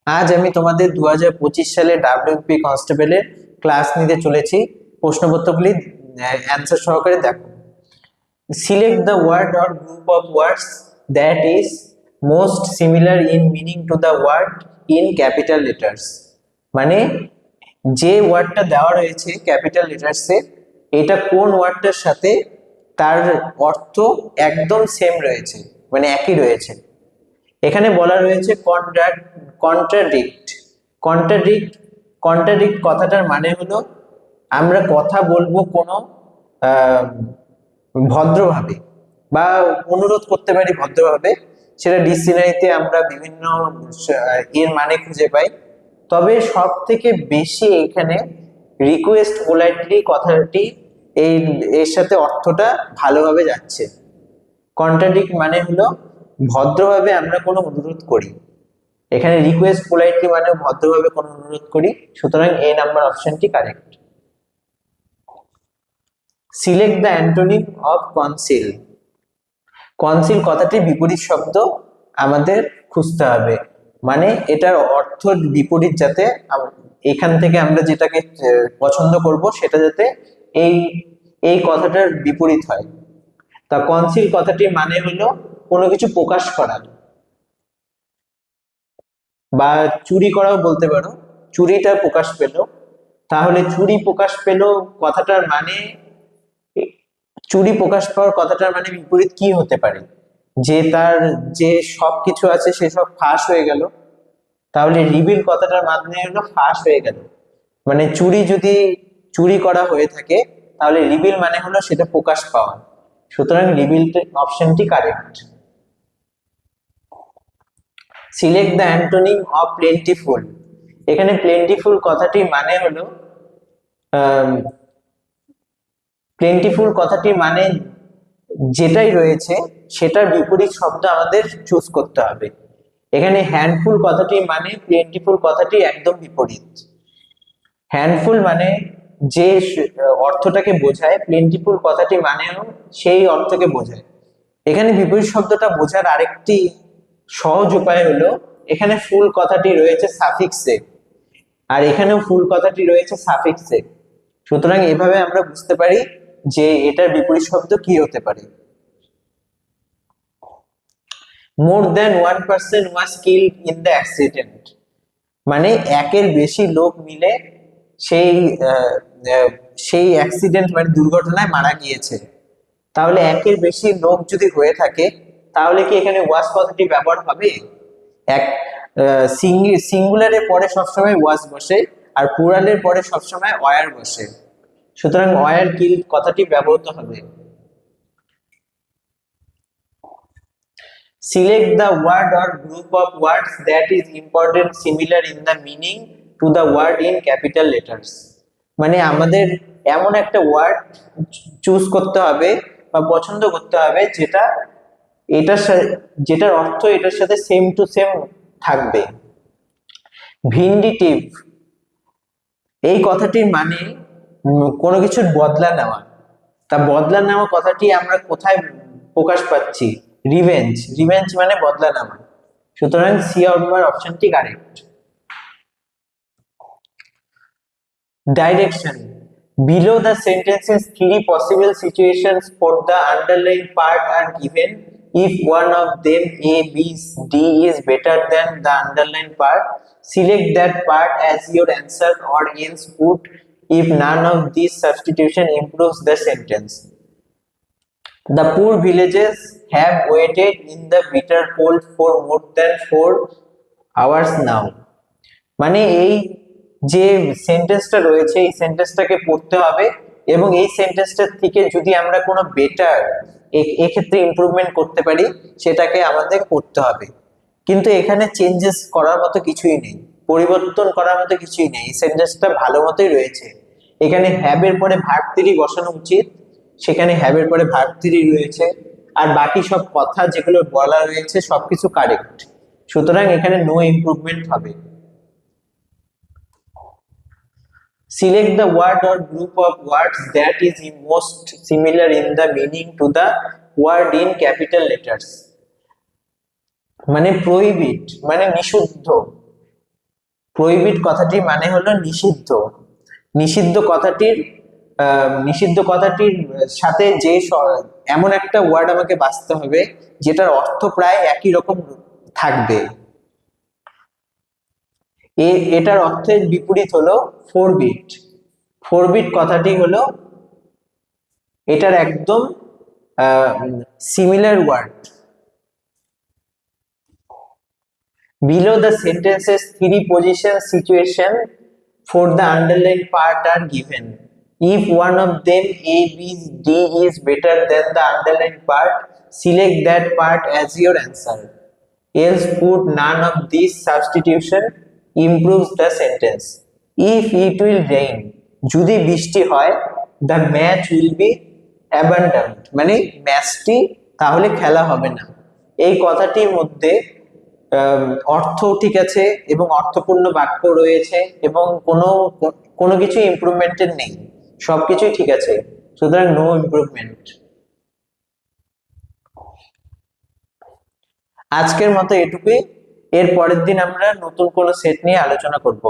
আজ আমি তোমাদের 2025 সালে ডাব্লিউপি কনস্টেবলের ক্লাস নিতে চলেছি। প্রশ্নপত্রগুলি অ্যান্সার সহকারে দেখো। Select the word or group of words that is most similar in meaning to the word in capital letters. মানে যে ওয়ার্ডটা দেওয়া রয়েছে ক্যাপিটাল লেটার্সে, এটা কোন ওয়ার্ডটার সাথে তার অর্থ একদম সেম রয়েছে, মানে একই রয়েছে। এখানে বলা রয়েছে কন্ট্রাডিক্ট। কন্ট্রাডিক্ট কন্ট্রাডিক্ট কথাটার মানে হলো আমরা কথা বলবো কোনো ভদ্রভাবে বা অনুরোধ করতে পারি ভদ্রভাবে, সেটা ডিকশনারিতে আমরা বিভিন্ন এর মানে খুঁজে পাই। তবে সব থেকে বেশি এখানে রিকোয়েস্ট পোলাইটলি কথাটি এই এর সাথে অর্থটা ভালোভাবে যাচ্ছে। কন্ট্রাডিক্ট মানে হলো ভদ্রভাবে আমরা কোনো অনুরোধ করি, এখানে রিকোয়েস্ট পোলাইটলি মানে ভদ্রভাবে কোনো অনুরোধ করি, সুতরাং এ নাম্বার অপশনটি correct. Select the antonym of conceal. Conceal কথাটির বিপরীত শব্দ আমাদের খুঁজতে হবে, মানে এটার অর্থ বিপরীত, যাতে এখান থেকে আমরা যেটাকে পছন্দ করব সেটা যাতে এই এই কথাটার বিপরীত হয়। তা কনসিল কথাটির মানে হলো কোনো কিছু প্রকাশ করা বা চুরি করাও বলতে পারো। চুরিটা প্রকাশ পেল, তাহলে চুরি প্রকাশ পেল কথাটার মানে, চুরি প্রকাশ পাওয়ার কথাটার মানে বিপরীত কি হতে পারে? যে তার যে সব কিছু আছে সে সব ফাঁস হয়ে গেল। তাহলে রিভিল কথাটার মানে হলো ফাঁস হয়ে গেল, মানে চুরি যদি চুরি করা হয়ে থাকে তাহলে রিভিল মানে হলো সেটা প্রকাশ পাওয়া, সুতরাং রিভিল অপশনটি correct. Select the antonym of plentiful. এখানে প্লেন্টিফুল কথাটির মানে হলো প্লেন্টিফুল কথাটির মানে যেটাই রয়েছে সেটার বিপরীত শব্দ আমাদের চুজ করতে হবে। এখানে হ্যান্ডফুল কথাটির মানে প্লেন্টিফুল কথাটি একদম বিপরীত। হ্যান্ডফুল মানে যে অর্থটাকে বোঝায়, প্লেন্টিফুল কথাটি মানেও সেই অর্থকে বোঝায়। এখানে বিপরীত শব্দটা বোঝার আরেকটি সহজ উপায় হলো, এখানে ফুল কথাটি রয়েছে সাফিক্সে আর এখানেও ফুল কথাটি রয়েছে সাফিক্সে, সুতরাং এভাবে আমরা বুঝতে পারি যে এটার বিপরীত শব্দ কি হতে পারে। More than one person was killed in the accident. মানে একের বেশি লোক মিলে সেই সেই অ্যাক্সিডেন্ট মানে দুর্ঘটনায় মারা গিয়েছে। তাহলে একের বেশি লোক যদি হয়ে থাকে তাহলে কি এখানে ওয়াজ কথাটি ব্যবহার হবে? এক সিঙ্গুলারের পরে সবসময় ওয়াজ বসে আর প্লুরালের পরে সবসময় ওয়ার বসে, সুতরাং ওয়ার কিল কথাটি ব্যবহৃত হবে। Select the word or group of words that is important similar in the meaning to the word in capital letters. মানে আমাদের এমন একটা ওয়ার্ড চুজ করতে হবে বা পছন্দ করতে হবে যেটা যেটার অর্থ এটার সাথে সেম টু সেম থাকবে। ভিন্ডিটিভ এই কথাটির মানে কোনো কিছুর বদলা নেওয়া। তা বদলা নেওয়া কথাটি আমরা কোথায় প্রকাশ পাচ্ছি? রিভেঞ্জ। রিভেঞ্জ মানে বদলা নেওয়া, সুতরাং সি নাম্বার অপশনটি correct. Direction. Below the sentences, three possible situations for the underlined part are given. If one of them A, B, D is better than the underlined part, select that part as your answer or else put if none of these substitution improves the sentence. The poor villagers have waited in the bitter cold for more than 4 hours now. মানে এই যে সেন্টেন্সটা রয়েছে এই সেন্টেন্সটাকে পড়তে হবে এবং এই সেন্টেন্সটার থেকে যদি আমরা কোনো বেটার এক্ষেত্রে ইমপ্রুভমেন্ট করতে পারি সেটাকে আমাদের করতে হবে। কিন্তু এখানে চেঞ্জেস করার মতো কিছুই নেই, পরিবর্তন করার মতো কিছুই নেই, এই সেন্টেন্সটা ভালো মতোই রয়েছে। এখানে হ্যাবের পরে ভার্ব 3 বসানো উচিত, সেখানে হ্যাবের পরে ভার্ব 3 রয়েছে, আর বাকি সব কথা যেগুলো বলা রয়েছে সবকিছু কারেক্ট, সুতরাং এখানে নো ইমপ্রুভমেন্ট হবে। Select the word or group of words that is most similar in the meaning to the word in capital letters. মানে প্রহিবিট মানে নিষিদ্ধ, প্রহিবিট কথাটির মানে হলো নিষিদ্ধ। নিষিদ্ধ কথাটির নিষিদ্ধ কথাটির সাথে যে এমন একটা ওয়ার্ড আমাকে বাছতে হবে যেটার অর্থ প্রায় একই রকম থাকবে। এটার অর্থের বিপরীত হলো ফোরবিট। ফোরবিট কথাটি হলো এটার একদম similar word. Below the sentences, three position situation for the underlined part are given. If one of them A, B, D is better than the underlined part, select that part as your answer. Else put none of these substitution improves the sentence. If it will rain, যদি বৃষ্টি হয়, the match will be abandoned, মানে ম্যাচটি তাহলে খেলা হবে না। এই কথাটির মধ্যে অর্থ ঠিক আছে এবং অর্থপূর্ণ বাক্য রয়েছে এবং কোনো কিছু ইমপ্রুভমেন্টের নেই, সবকিছুই ঠিক আছে, সুতরাং নো ইমপ্রুভমেন্ট। আজকের মতো এটুকুই। এর পরের দিন আমরা নতুন কোনো সেট নিয়ে আলোচনা করব।